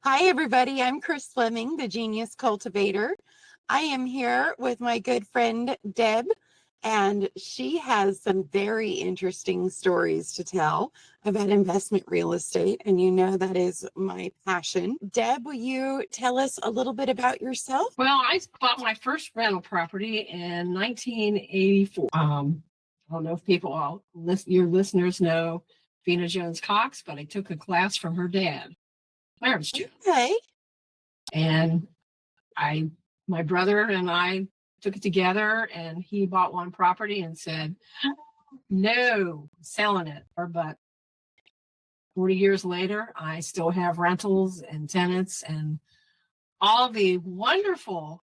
Hi, everybody. I'm Kris Fleming, the Genius Cultivator. I am here with my good friend, Deb, and she has some very interesting stories to tell about investment real estate. And you know that is my passion. Deb, will you tell us a little bit about yourself? Well, I bought my first rental property in 1984. I don't know if your listeners know Vina Jones Cox, but I took a class from her dad, Clarence Jones. Okay. And my brother and I took it together, and he bought one property and said, no, selling it. But 40 years later, I still have rentals and tenants and all the wonderful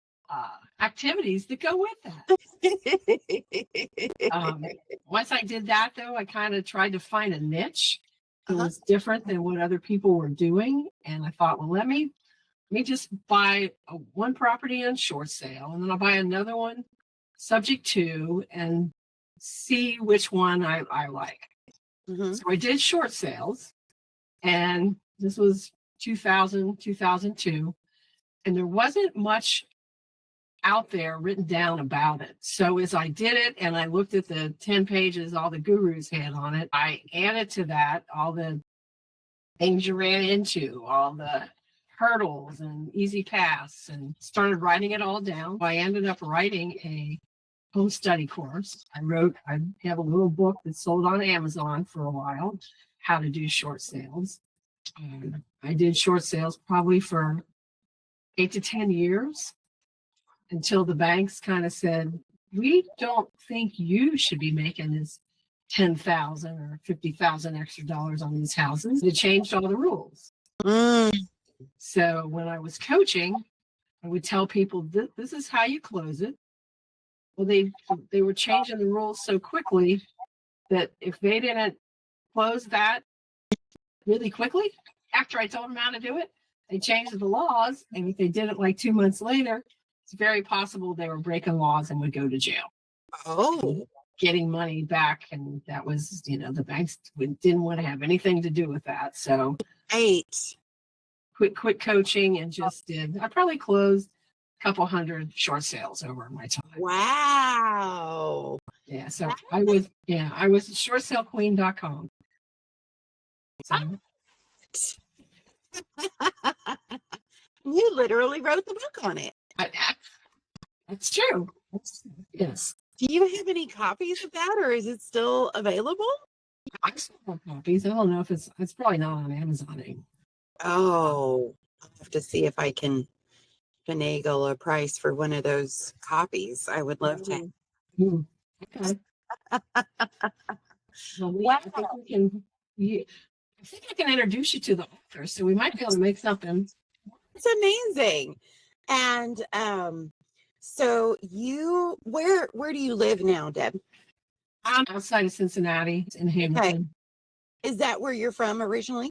activities that go with that. Once I did that, though, I kind of tried to find a niche that was different than what other people were doing. And I thought, well, let me just buy one property on short sale, and then I'll buy another one subject to and see which one I like. So I did short sales, and this was 2000, 2002. And there wasn't much out there written down about it. So as I did it and I looked at the 10 pages all the gurus had on it, I added to that all the things you ran into, all the hurdles and easy paths, and started writing it all down. I ended up writing a home study course. I have a little book that sold on Amazon for a while, how to do short sales. I did short sales probably for 8 to 10 years until the banks kind of said, we don't think you should be making this $10,000 or $50,000 extra dollars on these houses. They changed all the rules. So when I was coaching, I would tell people, this is how you close it. Well, they were changing the rules so quickly that if they didn't close that really quickly, after I told them how to do it, they changed the laws. And if they did it like 2 months later, it's very possible they were breaking laws and would go to jail. Getting money back. And that was, the banks didn't want to have anything to do with that. So quit coaching and I probably closed a couple hundred short sales over my time. Wow. Yeah. So I was shortsalequeen.com. So. You literally wrote the book on it. That's true. Yes. Do you have any copies of that, or is it still available? I still have copies. I don't know if it's probably not on Amazon anymore. Oh, I'll have to see if I can finagle a price for one of those copies. I would love to. Okay. Well, I think I can introduce you to the author, so we might be able to make something. It's amazing. And so where do you live now, Deb? I'm outside of Cincinnati, in Hamilton. Okay. Is that where you're from originally?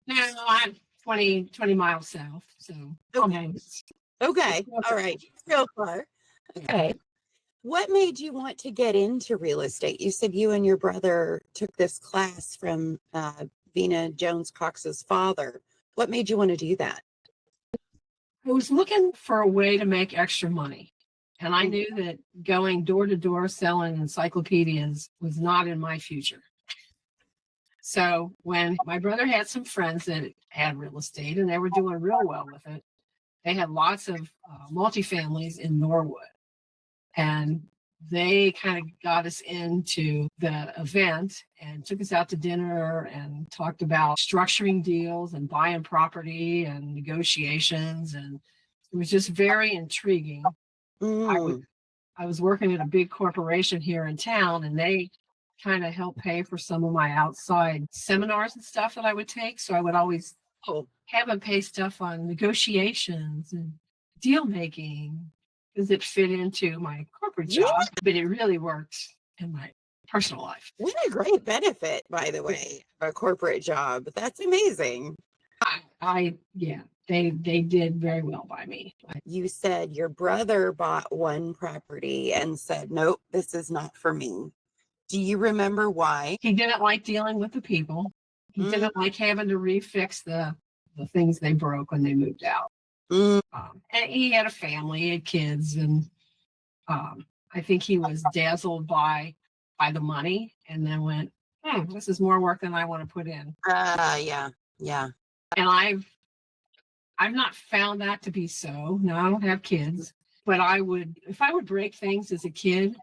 No, I'm 20 miles south. So okay. All right. Real far. Okay. What made you want to get into real estate? You said you and your brother took this class from Vina Jones Cox's father. What made you want to do that? I was looking for a way to make extra money. And I knew that going door to door selling encyclopedias was not in my future. So when my brother had some friends that had real estate and they were doing real well with it, they had lots of multifamilies in Norwood. And they kind of got us into the event and took us out to dinner and talked about structuring deals and buying property and negotiations. And it was just very intriguing. I was working at a big corporation here in town, and they kind of helped pay for some of my outside seminars and stuff that I would take. So I would always have them pay stuff on negotiations and deal making, because it fit into my corporate job, but it really worked in my personal life. What a great benefit, by the way, a corporate job. That's amazing. They did very well by me. You said your brother bought one property and said, nope, this is not for me. Do you remember why? He didn't like dealing with the people. He didn't like having to refix the the things they broke when they moved out. Mm. And he had a family, he had kids, and I think he was dazzled by the money, and then went, this is more work than I want to put in. Yeah. And I've not found that to be so. No, I don't have kids, but if I would break things as a kid,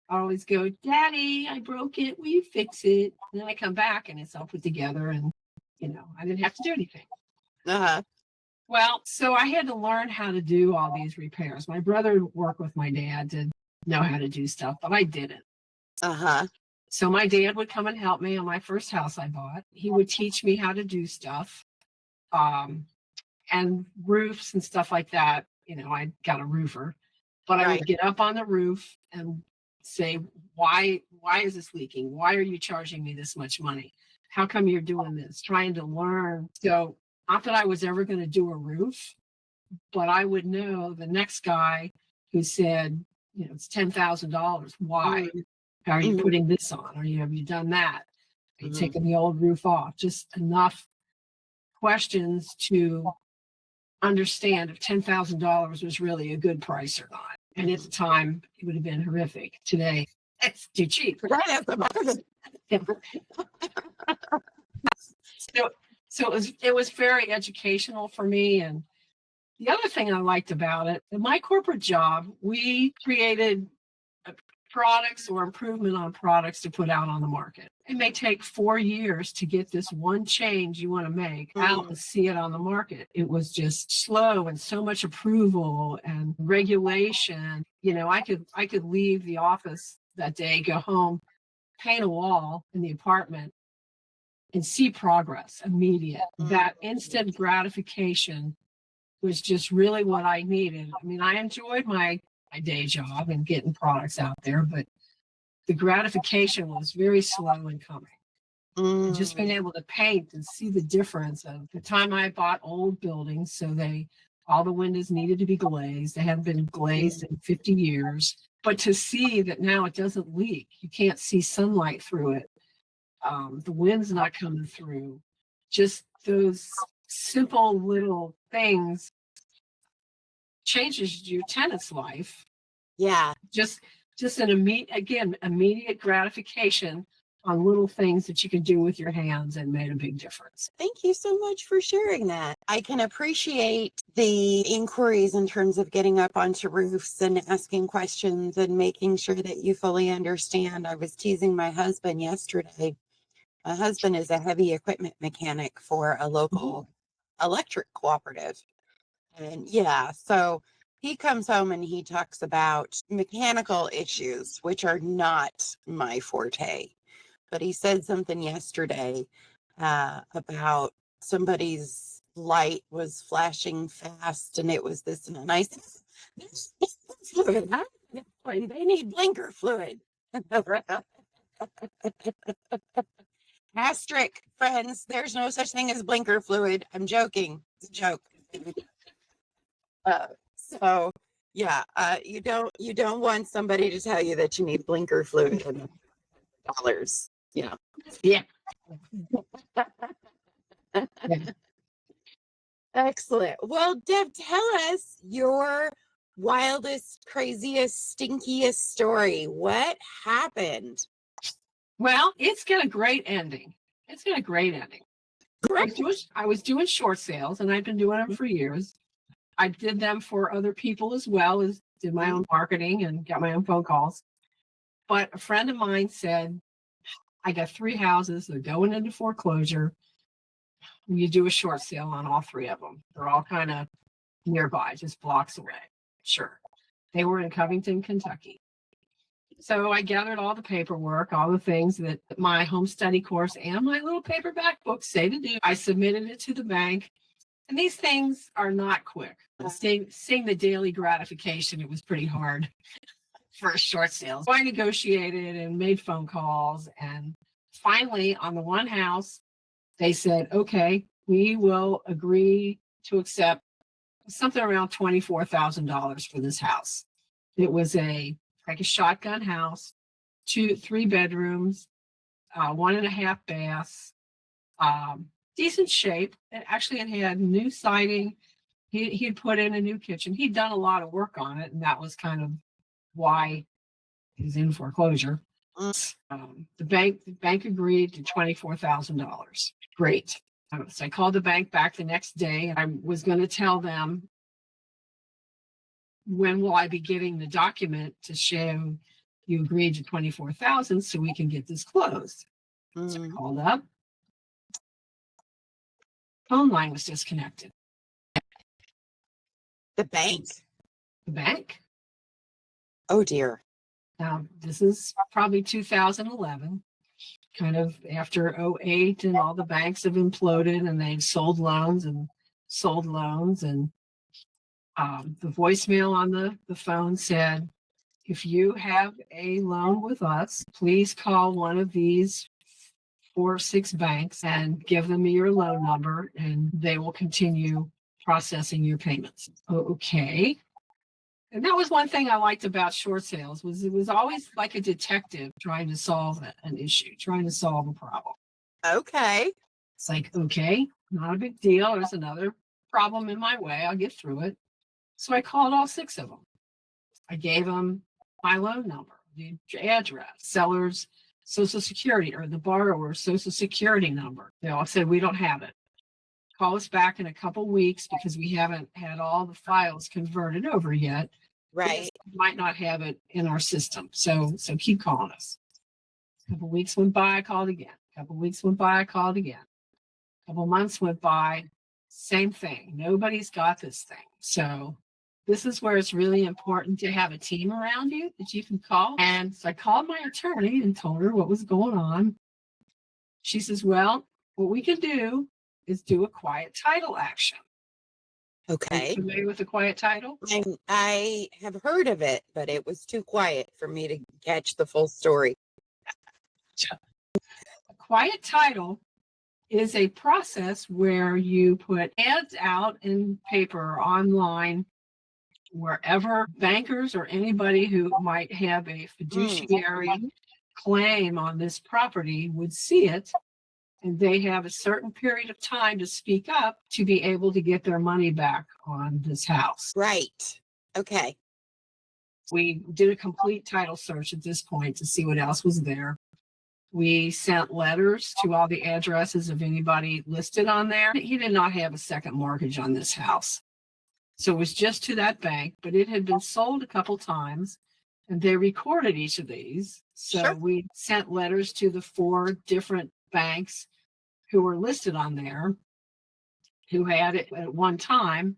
I always go, Daddy, I broke it. Will you fix it? And then I come back and it's all put together, and I didn't have to do anything. Uh-huh. Well, so I had to learn how to do all these repairs. My brother worked with my dad to know how to do stuff, but I didn't. Uh-huh. So my dad would come and help me on my first house I bought. He would teach me how to do stuff. And roofs and stuff like that. I got a roofer, but I would get up on the roof and say, why is this leaking? Why are you charging me this much money? How come you're doing this? Trying to learn. So not that I was ever going to do a roof, but I would know the next guy who said, it's $10,000. Why are you putting this on? Or have you done that? Are you taking the old roof off? Just enough questions to understand if $10,000 was really a good price or not. And at the time, it would have been horrific. Today, it's too cheap. So it was very educational for me. And the other thing I liked about it, in my corporate job, we created products or improvement on products to put out on the market. It may take 4 years to get this one change you want to make out and see it on the market. It was just slow and so much approval and regulation. I could leave the office that day, go home, paint a wall in the apartment, and see progress immediate. That instant gratification was just really what I needed. I mean, I enjoyed my day job and getting products out there, but the gratification was very slow in coming. Just being able to paint and see the difference of the time I bought old buildings. So all the windows needed to be glazed. They hadn't been glazed in 50 years, but to see that now it doesn't leak. You can't see sunlight through it. The wind's not coming through. Just those simple little things changes your tenant's life. Yeah. Just an immediate gratification on little things that you can do with your hands and made a big difference. Thank you so much for sharing that. I can appreciate the inquiries in terms of getting up onto roofs and asking questions and making sure that you fully understand. I was teasing my husband yesterday. My husband is a heavy equipment mechanic for a local electric cooperative. And so he comes home and he talks about mechanical issues, which are not my forte. But he said something yesterday about somebody's light was flashing fast and it was this. And I said, there's fluid. They need blinker fluid. Asterisk, friends, there's no such thing as blinker fluid. I'm joking. It's a joke. You don't want somebody to tell you that you need blinker fluid and dollars. Yeah. Excellent. Well, Deb, tell us your wildest, craziest, stinkiest story. What happened? Well, it's got a great ending. Great. I was doing short sales, and I've been doing them for years. I did them for other people as well as did my own marketing and got my own phone calls. But a friend of mine said, I got 3 houses. They're going into foreclosure. You do a short sale on all 3 of them. They're all kind of nearby, just blocks away. Sure. They were in Covington, Kentucky. So I gathered all the paperwork, all the things that my home study course and my little paperback book say to do. I submitted it to the bank. And these things are not quick. Seeing the daily gratification, it was pretty hard for a short sale. So I negotiated and made phone calls. And finally, on the one house, they said, okay, we will agree to accept something around $24,000 for this house. It was like a shotgun house, 3 bedrooms, 1.5 baths. decent shape. And actually, it had new siding. He'd put in a new kitchen. He'd done a lot of work on it, and that was kind of why he's in foreclosure. The bank agreed to $24,000. Great. So I called the bank back the next day. I was going to tell them, when will I be getting the document to show you agreed to 24,000 so we can get this closed? So I called up. Phone line was disconnected. The bank? The bank. Oh dear. Now, this is probably 2011, kind of after 2008, and all the banks have imploded and they've sold loans. And the voicemail on the phone said, if you have a loan with us, please call one of these 4 or 6 banks and give them your loan number, and they will continue processing your payments. Okay. And that was one thing I liked about short sales, was it was always like a detective trying to solve an issue, trying to solve a problem. Okay. It's like, okay, not a big deal. There's another problem in my way. I'll get through it. So I called all 6 of them. I gave them my loan number, the address, seller's social security, or the borrower's social security number. They all said, we don't have it. Call us back in a couple weeks because we haven't had all the files converted over yet. Right. We might not have it in our system. So keep calling us. A couple weeks went by, I called again. A couple weeks went by, I called again. A couple months went by, same thing. Nobody's got this thing. So this is where it's really important to have a team around you that you can call. And so I called my attorney and told her what was going on. She says, well, what we can do is do a quiet title action. Are you Okay. familiar with the quiet title? I have heard of it, but it was too quiet for me to catch the full story. A quiet title is a process where you put ads out in paper or online, wherever bankers or anybody who might have a fiduciary claim on this property would see it, and they have a certain period of time to speak up to be able to get their money back on this house. Right. Okay. We did a complete title search at this point to see what else was there. We sent letters to all the addresses of anybody listed on there. He did not have a second mortgage on this house. So it was just to that bank, but it had been sold a couple times, and they recorded each of these. So Sure. we sent letters to the 4 different banks who were listed on there, who had it at one time,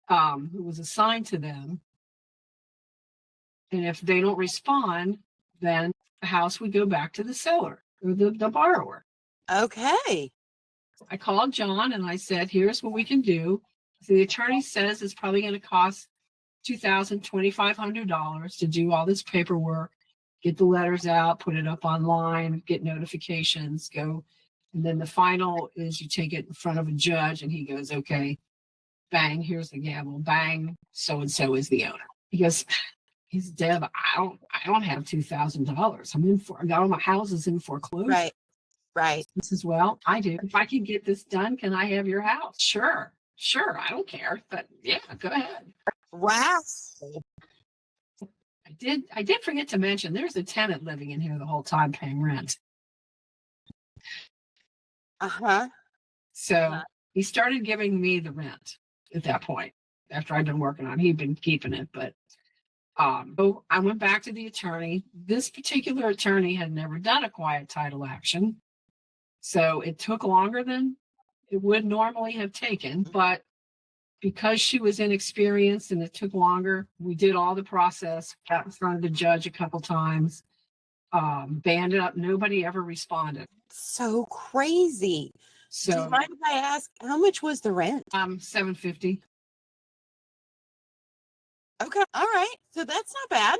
who was assigned to them. And if they don't respond, then the house would go back to the seller or the borrower. Okay. I called John and I said, here's what we can do. The attorney says it's probably going to cost $2,000, $2,500 to do all this paperwork, get the letters out, put it up online, get notifications, go. And then the final is you take it in front of a judge and he goes, okay, bang, here's the gavel, bang, so-and-so is the owner. He goes, he's Deb, I don't have $2,000. I got all my houses in foreclosure. Right. Right. He says, well, I do. If I can get this done, can I have your house? Sure. I don't care. But yeah, go ahead. Wow. I did forget to mention there's a tenant living in here the whole time paying rent. Uh-huh. So he started giving me the rent at that point after I'd been working on it. He'd been keeping it, but so I went back to the attorney. This particular attorney had never done a quiet title action. So it took longer than it would normally have taken, but because she was inexperienced and it took longer, we did all the process, got in front of the judge a couple times, banded up. Nobody ever responded. So crazy. Do you So mind if I ask, how much was the rent? $750. Okay. All right. So that's not bad.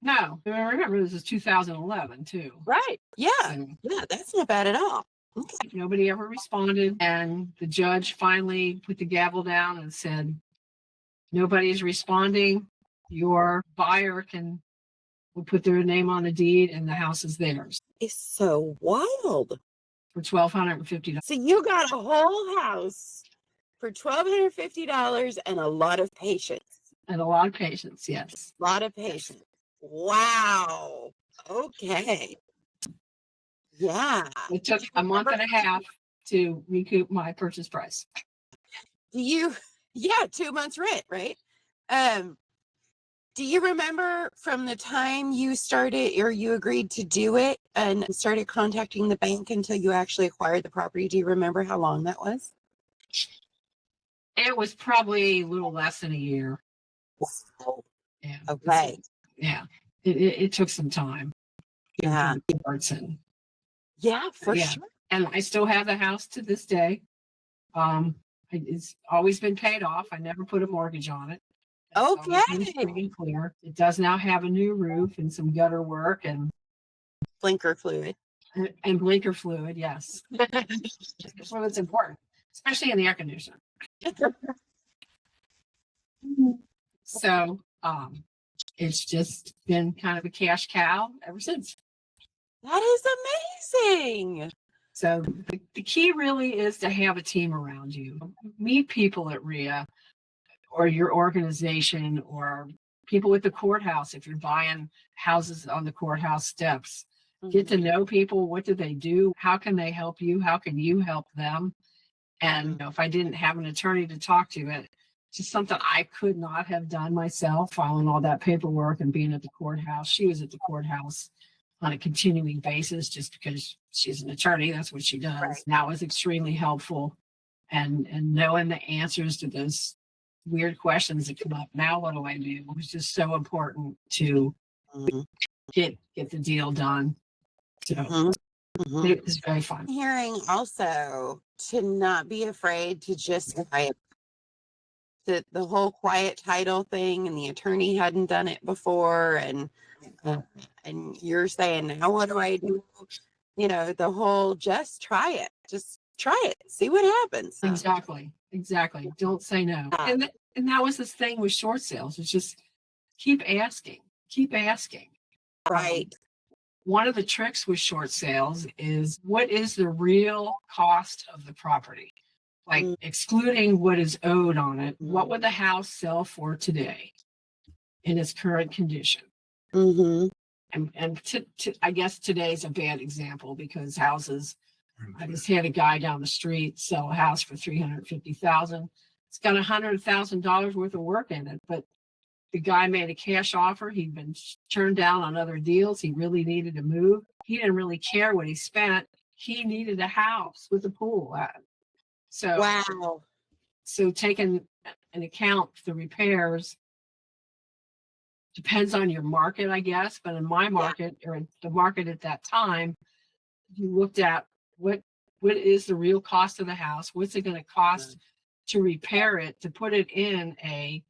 No, remember this is 2011 too. Right. Yeah. So Yeah, that's not bad at all. Okay. nobody ever responded, and the judge finally put the gavel down and said, nobody's responding. Your buyer will put their name on the deed and the house is theirs. It's so wild. for $1,250. So you got a whole house for $1,250 and a lot of patience. And a lot of patience, yes. A lot of patience. Wow. Okay. Yeah. It took a month and a half to recoup my purchase price. Yeah, 2 months rent, right? Do you remember from the time you started or you agreed to do it and started contacting the bank until you actually acquired the property? Do you remember how long that was? It was probably a little less than a year. Wow. Yeah. Okay. Yeah. It took some time. Yeah. Yeah, for sure. And I still have the house to this day. It's always been paid off. I never put a mortgage on it. It's always been free Okay. and clear. It does now have a new roof and some gutter work and Blinker fluid. blinker fluid. Yes. Fluid's important, especially in the air conditioner. So, it's just been kind of a cash cow ever since. That is amazing. So the key really is to have a team around you. Meet people at RIA or your organization or people at the courthouse. If you're buying houses on the courthouse steps, get to know people. What do they do? How can they help you? How can you help them? And if I didn't have an attorney to talk to, it's just something I could not have done myself, filing all that paperwork and being at the courthouse. She was at the courthouse on a continuing basis just because she's an attorney. That's what she does. Right. That was extremely helpful. And knowing the answers to those weird questions that come up. Now what do I do? It was just so important to get the deal done. So it was very fun. Hearing also to not be afraid to just quiet the whole quiet title thing, and the attorney hadn't done it before, and you're saying, now what do I do? You know, the whole just try it, see what happens. Exactly. Don't say no. And that was this thing with short sales. It's just keep asking. Right. One of the tricks with short sales is, what is the real cost of the property? Like excluding what is owed on it. What would the house sell for today in its current condition? And I guess today's a bad example because houses, I just had a guy down the street sell a house for $350,000. It's got $100,000 worth of work in it, but the guy made a cash offer. He'd been turned down on other deals. He really needed to move. He didn't really care what he spent. He needed a house with a pool. So taking an account the repairs depends on your market, I guess. But in my market, or the market at that time, you looked at what is the real cost of the house? What's it going to cost to repair it, to put it in a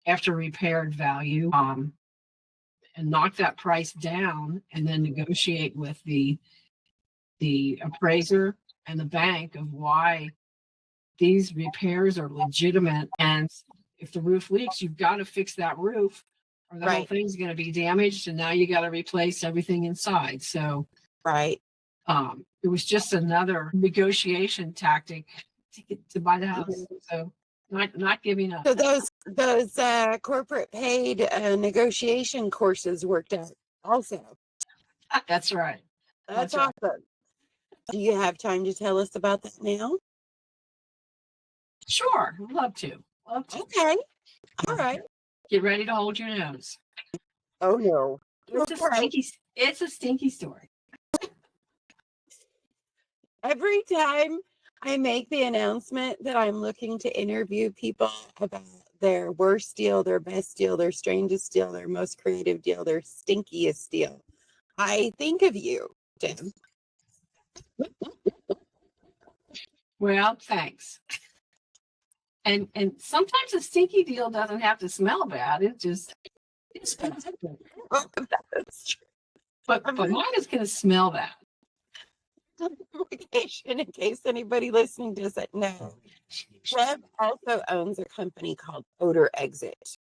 after repaired value, and knock that price down, and then negotiate with the appraiser and the bank of why these repairs are legitimate. And if the roof leaks, you've got to fix that roof, or the whole thing's going to be damaged, and now you got to replace everything inside. So it was just another negotiation tactic to buy the house. So not giving up. So those corporate paid negotiation courses worked out also. That's right. That's awesome. Right. Do you have time to tell us about that now? Sure, I'd love to. Okay. All right. Get ready to hold your nose. Oh no. It's a stinky story. Every time I make the announcement that I'm looking to interview people about their worst deal, their best deal, their strangest deal, their most creative deal, their stinkiest deal, I think of you, Deb. Well, thanks. And sometimes a stinky deal doesn't have to smell bad. It's That's true. But mine is going to smell bad. In case anybody listening doesn't know, Deb also owns a company called Odor Exit,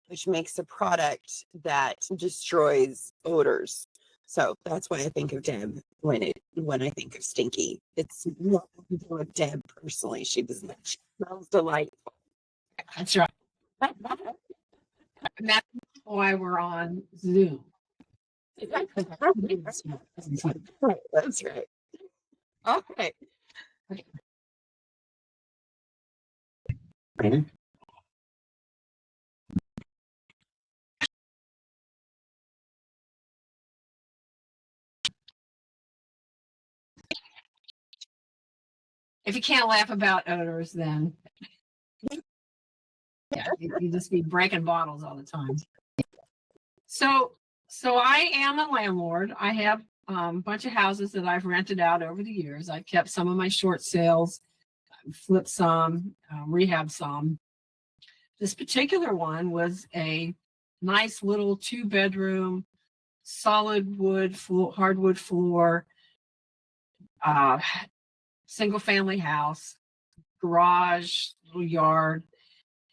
which makes a product that destroys odors. So that's why I think of Deb when I think of stinky. It's not with Deb personally. She smells delightful. That's right. And that's why we're on Zoom. That's right. Okay. If you can't laugh about odors, then yeah, you just be breaking bottles all the time. So I am a landlord. I have a bunch of houses that I've rented out over the years. I've kept some of my short sales, flipped some, rehab some. This particular one was a nice little 2-bedroom, solid wood floor, hardwood floor, single family house, garage, little yard,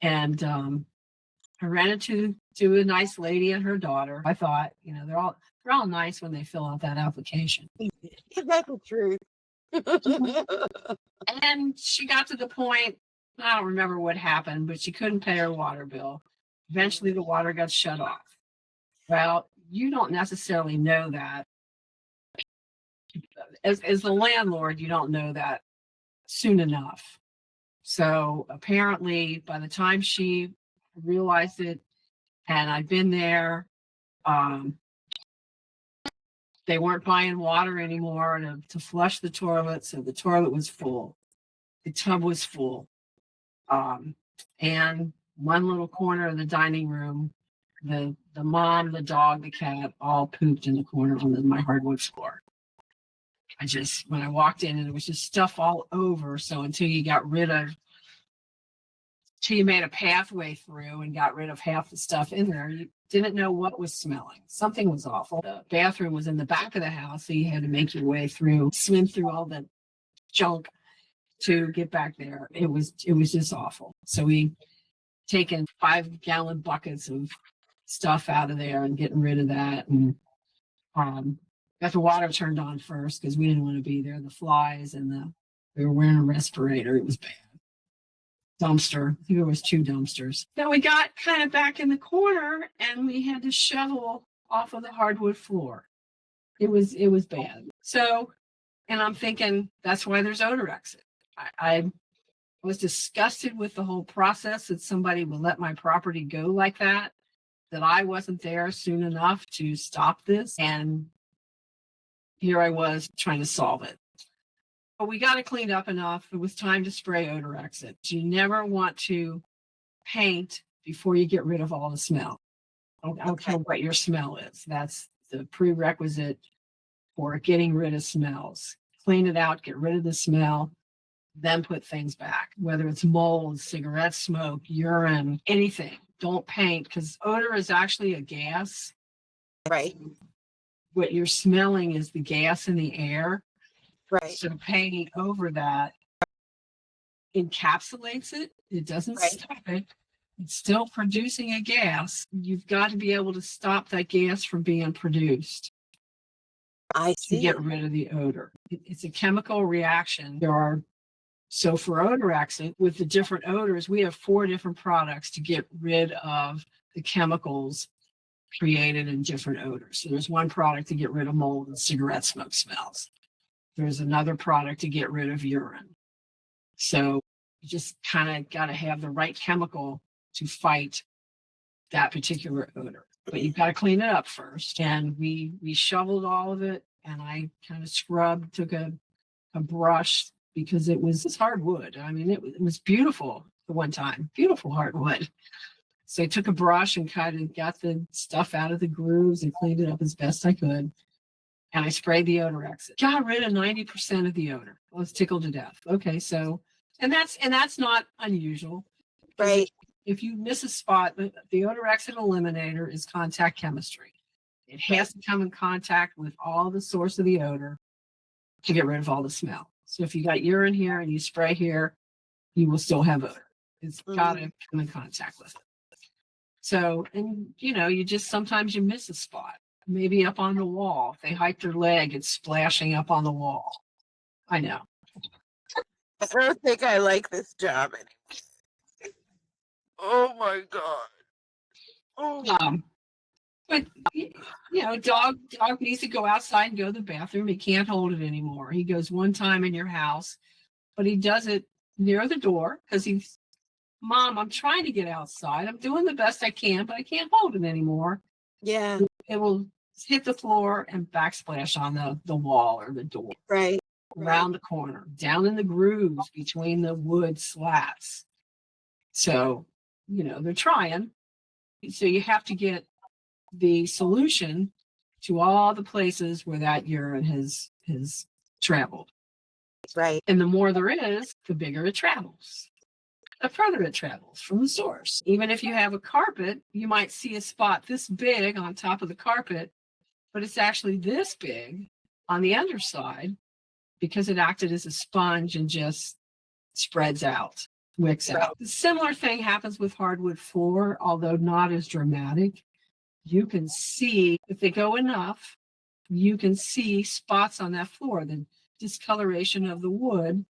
and I rented to a nice lady and her daughter. I thought, they're all nice when they fill out that application. That's the truth. And she got to the point, I don't remember what happened, but she couldn't pay her water bill. Eventually the water got shut off. Well, you don't necessarily know that. As the landlord, you don't know that soon enough. So apparently by the time she realized it, and I've been there, they weren't buying water anymore to flush the toilet. So the toilet was full. The tub was full. And one little corner of the dining room, the mom, the dog, the cat all pooped in the corner on my hardwood floor. When I walked in, and it was just stuff all over. So until you made a pathway through and got rid of half the stuff in there, you didn't know what was smelling. Something was awful. The bathroom was in the back of the house, so you had to make your way through, swim through all the junk to get back there. It was just awful. So we taken 5-gallon buckets of stuff out of there and getting rid of that, and got the water turned on first because we didn't want to be there. The flies and we were wearing a respirator. It was bad. Dumpster. I think there was 2 dumpsters. Then we got kind of back in the corner and we had to shovel off of the hardwood floor. It was bad. So, and I'm thinking that's why there's odor exit. I was disgusted with the whole process that somebody would let my property go like that I wasn't there soon enough to stop this. And here I was trying to solve it. But we got it cleaned up enough. It was time to spray odor exit. You never want to paint before you get rid of all the smell. I don't care what your smell is. That's the prerequisite for getting rid of smells. Clean it out, get rid of the smell, then put things back. Whether it's mold, cigarette smoke, urine, anything. Don't paint, because odor is actually a gas. Right. What you're smelling is the gas in the air. Right. So painting over that encapsulates it. It doesn't stop it. It's still producing a gas. You've got to be able to stop that gas from being produced. I see. To get rid of the odor. It's a chemical reaction. So for odor exit, with the different odors, we have 4 different products to get rid of the chemicals created in different odors. So there's one product to get rid of mold and cigarette smoke smells. There's another product to get rid of urine. So you just kind of got to have the right chemical to fight that particular odor. But you've got to clean it up first. And we shoveled all of it, and I kind of scrubbed, took a brush, because it was hardwood. I mean, it was beautiful the one time, beautiful hardwood. So I took a brush and kind of got the stuff out of the grooves and cleaned it up as best I could. And I sprayed the odor exit. Got rid of 90% of the odor. I was tickled to death. Okay, so, and that's not unusual. Right. If you miss a spot, the odor exit eliminator is contact chemistry. It has to come in contact with all the source of the odor to get rid of all the smell. So if you got urine here and you spray here, you will still have odor. It's got to come in contact with it. So, and you just sometimes you miss a spot. maybe up on the wall. If they hike their leg, it's splashing up on the wall. I know. I don't think I like this job anymore. Oh my God. Oh. But dog needs to go outside and go to the bathroom. He can't hold it anymore. He goes one time in your house, but he does it near the door because he's, Mom, I'm trying to get outside. I'm doing the best I can, but I can't hold it anymore. Yeah. It will hit the floor and backsplash on the wall or the door. Right. Around the corner, down in the grooves between the wood slats. So, they're trying. So you have to get the solution to all the places where that urine has traveled. Right. And the more there is, the bigger it travels. The further it travels from the source. Even if you have a carpet, you might see a spot this big on top of the carpet, but it's actually this big on the underside because it acted as a sponge and just spreads out, wicks out. The similar thing happens with hardwood floor, although not as dramatic. You can see, if they go enough, you can see spots on that floor, the discoloration of the wood,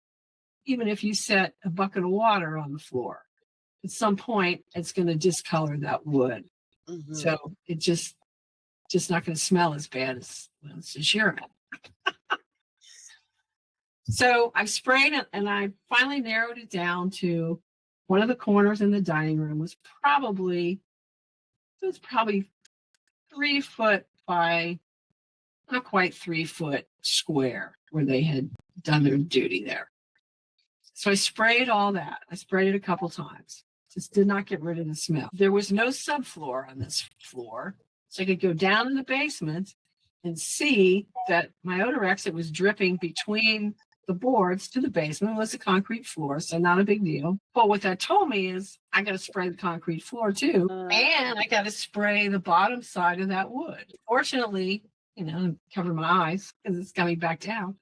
even if you set a bucket of water on the floor. At some point, it's going to discolor that wood. Mm-hmm. So it just not going to smell as bad as urine. So I sprayed it, and I finally narrowed it down to one of the corners in the dining room was probably 3 foot by not quite 3 foot square where they had done their duty there. So I sprayed all that. I sprayed it a couple times. Just did not get rid of the smell. There was no subfloor on this floor. So I could go down in the basement and see that my odor exit was dripping between the boards to the basement. It was a concrete floor, so not a big deal. But what that told me is I got to spray the concrete floor too, and I got to spray the bottom side of that wood. Fortunately, cover my eyes because it's coming back down.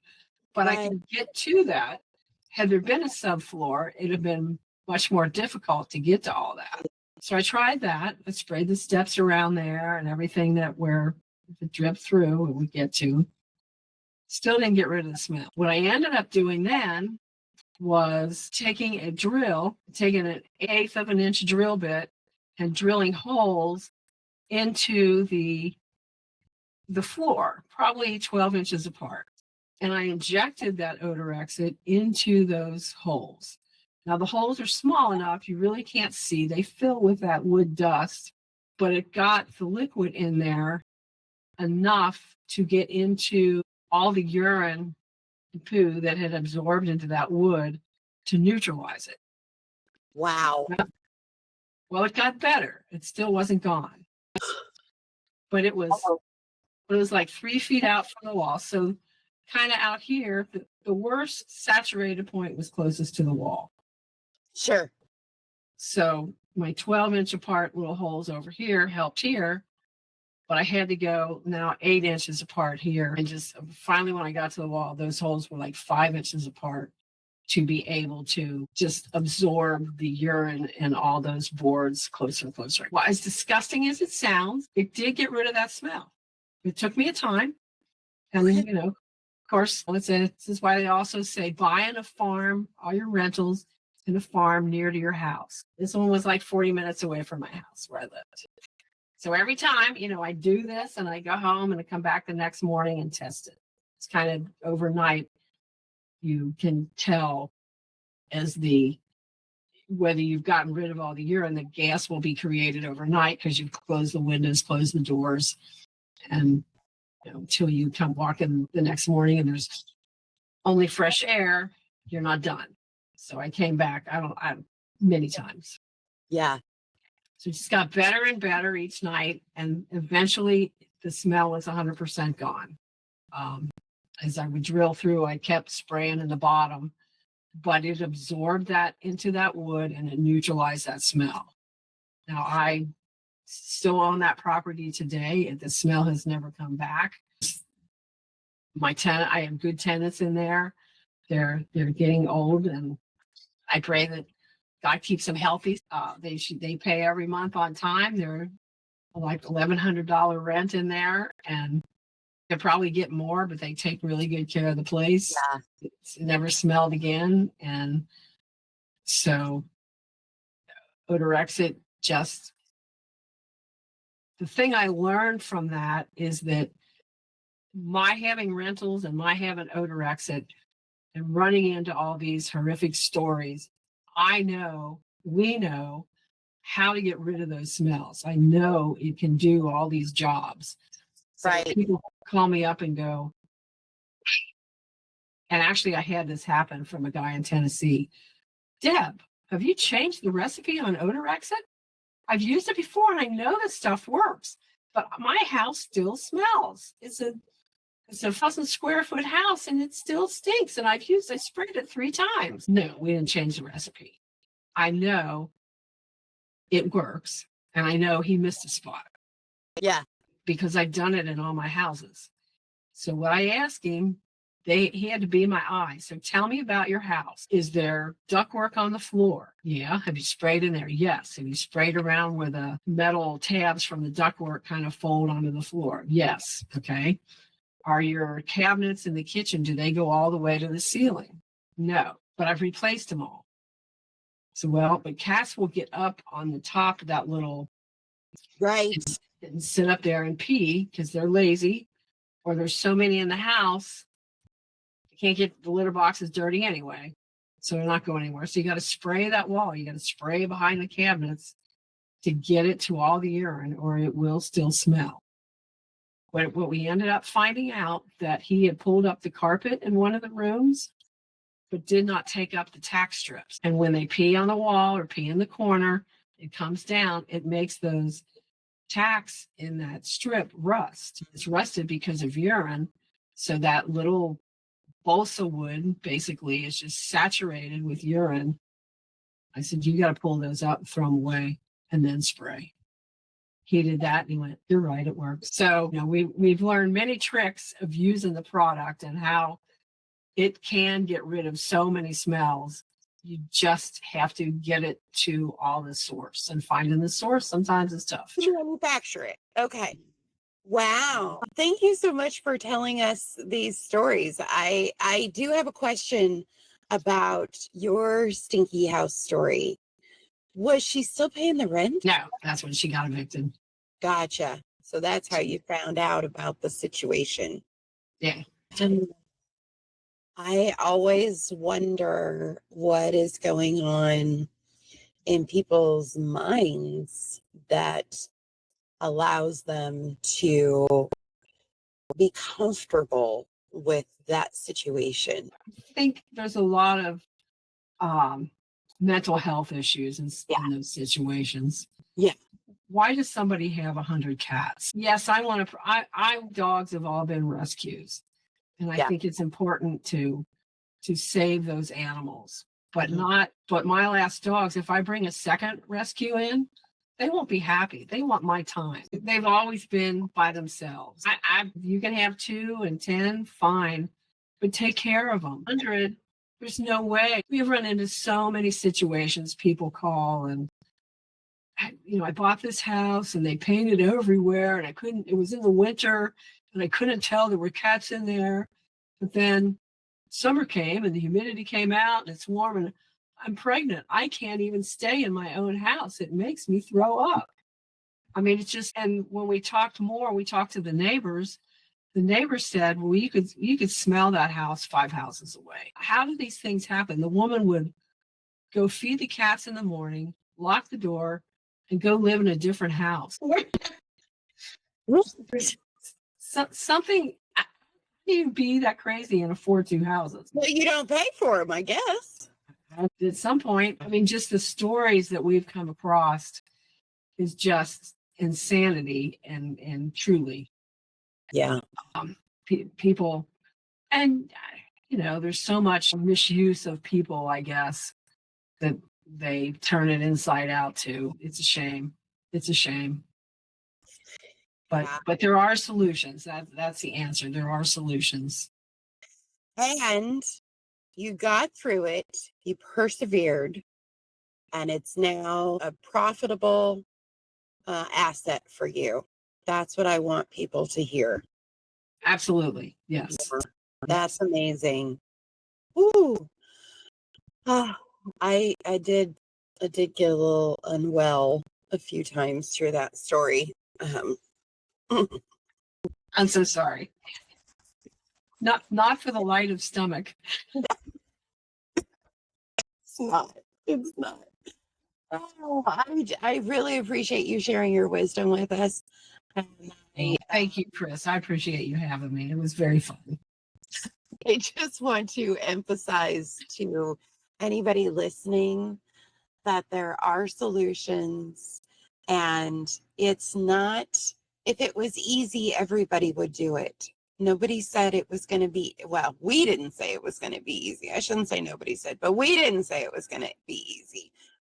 But I can get to that. Had there been a subfloor, it'd have been much more difficult to get to all that. So I tried that. I sprayed the steps around there and everything that where it dripped through it would get to. Still didn't get rid of the smell. What I ended up doing then was taking a drill, taking an 1/8 of an inch drill bit and drilling holes into the floor, probably 12 inches apart. And I injected that odor exit into those holes. Now the holes are small enough, you really can't see. They fill with that wood dust, but it got the liquid in there enough to get into all the urine and poo that had absorbed into that wood to neutralize it. Wow. Well, it got better. It still wasn't gone. But it was like 3 feet out from the wall. So kind of out here, the worst saturated point was closest to the wall. Sure. So my 12-inch apart little holes over here helped here, but I had to go now 8 inches apart here. And just finally, when I got to the wall, those holes were like 5 inches apart to be able to just absorb the urine and all those boards closer and closer. Well, as disgusting as it sounds, it did get rid of that smell. It took me a time. And, of course, this is why they also say buy in a farm, all your rentals in a farm near to your house. This one was like 40 minutes away from my house where I lived. So every time, I do this and I go home and I come back the next morning and test it. It's kind of overnight. You can tell whether you've gotten rid of all the urine, the gas will be created overnight because you've closed the windows, closed the doors, and until you come walking the next morning and there's only fresh air, you're not done. So I came back, many times. Yeah. So it just got better and better each night. And eventually the smell was 100% gone. As I would drill through, I kept spraying in the bottom, but it absorbed that into that wood and it neutralized that smell. Now I still own that property today, and the smell has never come back. I have good tenants in there. They're getting old, and I pray that God keeps them healthy. They pay every month on time. They're like $1,100 rent in there, and they probably get more, but they take really good care of the place. Yeah. It's never smelled again. And so odor exit, just the thing I learned from that is that my having rentals and my having odor exit and running into all these horrific stories, we know how to get rid of those smells. I know it can do all these jobs. So Right. people call me up and go, and actually I had this happen from a guy in Tennessee. Deb, have you changed the recipe on odor exit? I've used it before and I know this stuff works, but my house still smells. It's a 1,000 square foot house and it still stinks. And I sprayed it 3 times. No, we didn't change the recipe. I know it works. And I know he missed a spot. Yeah. Because I've done it in all my houses. So what I asked him, he had to be my eye. So tell me about your house. Is there ductwork on the floor? Yeah. Have you sprayed in there? Yes. Have you sprayed around where the metal tabs from the ductwork kind of fold onto the floor? Yes. Okay. Are your cabinets in the kitchen, do they go all the way to the ceiling? No, but I've replaced them all. So, well, but cats will get up on the top of that little, Right. and sit up there and pee because they're lazy, or there's so many in the house, you can't get the litter boxes dirty anyway. So they're not going anywhere. So you got to spray that wall. You got to spray behind the cabinets to get it to all the urine, or it will still smell. What we ended up finding out that he had pulled up the carpet in one of the rooms, but did not take up the tack strips. And when they pee on the wall or pee in the corner, it comes down, it makes those tacks in that strip rust. It's rusted because of urine. So that little balsa wood basically is just saturated with urine. I said, you got to pull those out and throw them away and then spray. He did that and he went, you're right, it works. So, we've learned many tricks of using the product and how it can get rid of so many smells. You just have to get it to all the source, and finding the source sometimes is tough. You manufacture it. Okay. Wow. Thank you so much for telling us these stories. I do have a question about your stinky house story. Was she still paying the rent? No, that's when she got evicted. Gotcha. So that's how you found out about the situation. Yeah. I always wonder what is going on in people's minds that allows them to be comfortable with that situation. I think there's a lot of mental health issues in those situations. Yeah. Why does somebody have 100 cats? Yes, dogs have all been rescues. And I think it's important to save those animals, but my last dogs, if I bring a second rescue in, they won't be happy. They want my time. They've always been by themselves. You can have 2 and 10, fine, but take care of them. 100, there's no way. We've run into so many situations. People call and, I bought this house and they painted everywhere and it was in the winter and I couldn't tell there were cats in there. But then summer came and the humidity came out and it's warm and I'm pregnant. I can't even stay in my own house. It makes me throw up. I mean, it's just, and when we talked to the neighbors. The neighbor said, well, you could smell that house 5 houses away. How do these things happen? The woman would go feed the cats in the morning, lock the door, and go live in a different house. Something, you be that crazy and afford 2 houses. Well, you don't pay for them, I guess. At some point, I mean, just the stories that we've come across is just insanity and truly. Yeah. People, and there's so much misuse of people, I guess, that they turn it inside out too. It's a shame. It's a shame. But there are solutions. That's the answer. There are solutions. And you got through it. You persevered. And it's now a profitable asset for you. That's what I want people to hear. Absolutely. Yes. That's amazing. Ooh. Ah, I did get a little unwell a few times through that story. I'm so sorry. Not for the light of stomach. It's not. It's not. Oh, I really appreciate you sharing your wisdom with us. And Thank you, Kris. I appreciate you having me. It was very fun. I just want to emphasize to anybody listening that there are solutions, and it's not, if it was easy, everybody would do it. Nobody said it was going to be, well, we didn't say it was going to be easy. I shouldn't say nobody said, but we didn't say it was going to be easy.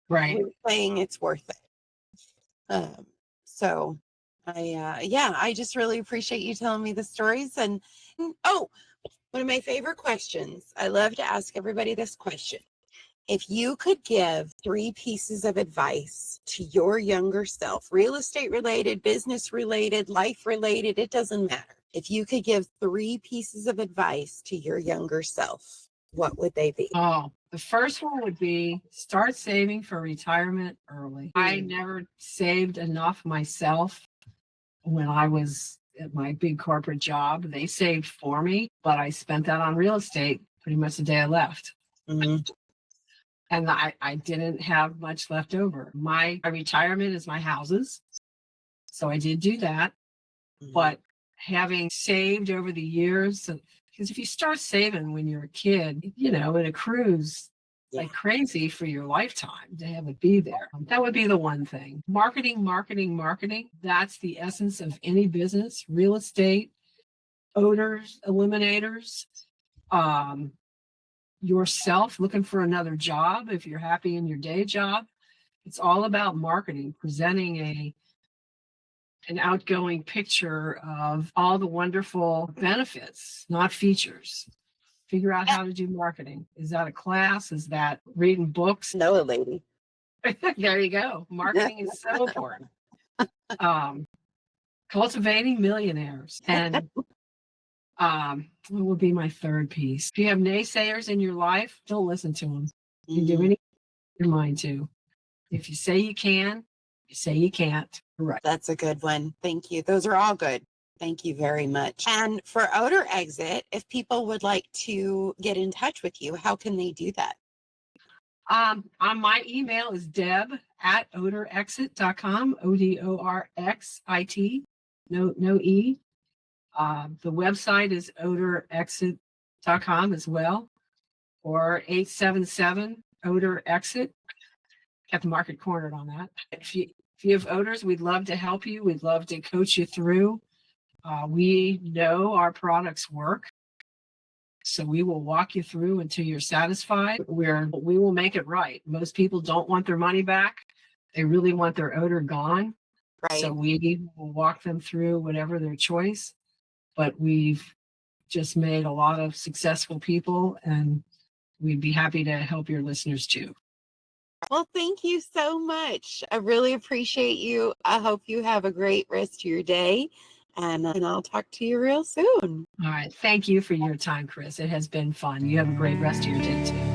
Right. We're saying it's worth it. So I just really appreciate you telling me the stories. And oh, one of my favorite questions. I love to ask everybody this question. If you could give 3 pieces of advice to your younger self, real estate related, business related, life related, it doesn't matter. If you could give 3 pieces of advice to your younger self, what would they be? Oh, the first one would be start saving for retirement early. I never saved enough myself when I was at my big corporate job. They saved for me, but I spent that on real estate pretty much the day I left. Mhm. And I didn't have much left over. My retirement is my houses. So I did do that. But having saved over the years, because if you start saving when you're a kid, it accrues like crazy for your lifetime to have it be there. That would be the one thing. Marketing, marketing, marketing. That's the essence of any business. Real estate, odors, eliminators, yourself looking for another job if you're happy in your day job. It's all about marketing, presenting an outgoing picture of all the wonderful benefits, not features. Figure out how to do marketing. Is that a class? Is that reading books? No, lady. There you go. Marketing is so important. Cultivating millionaires. And what would be my third piece? If you have naysayers in your life, don't listen to them. You do anything in your mind to. If you say you can, you say you can't. Right. That's a good one. Thank you. Those are all good. Thank you very much. And for Odor Exit, if people would like to get in touch with you, how can they do that? On my email is deb@odorexit.com, ODORXIT, no E. The website is odorexit.com as well, or 877 odor exit. Got the market cornered on that. If you have odors, we'd love to help you. We'd love to coach you through. We know our products work, so we will walk you through until you're satisfied. We will make it right. Most people don't want their money back. They really want their odor gone. Right. So we will walk them through whatever their choice. But we've just made a lot of successful people, and we'd be happy to help your listeners too. Well, thank you so much. I really appreciate you. I hope you have a great rest of your day, and I'll talk to you real soon. All right. Thank you for your time, Kris. It has been fun. You have a great rest of your day too.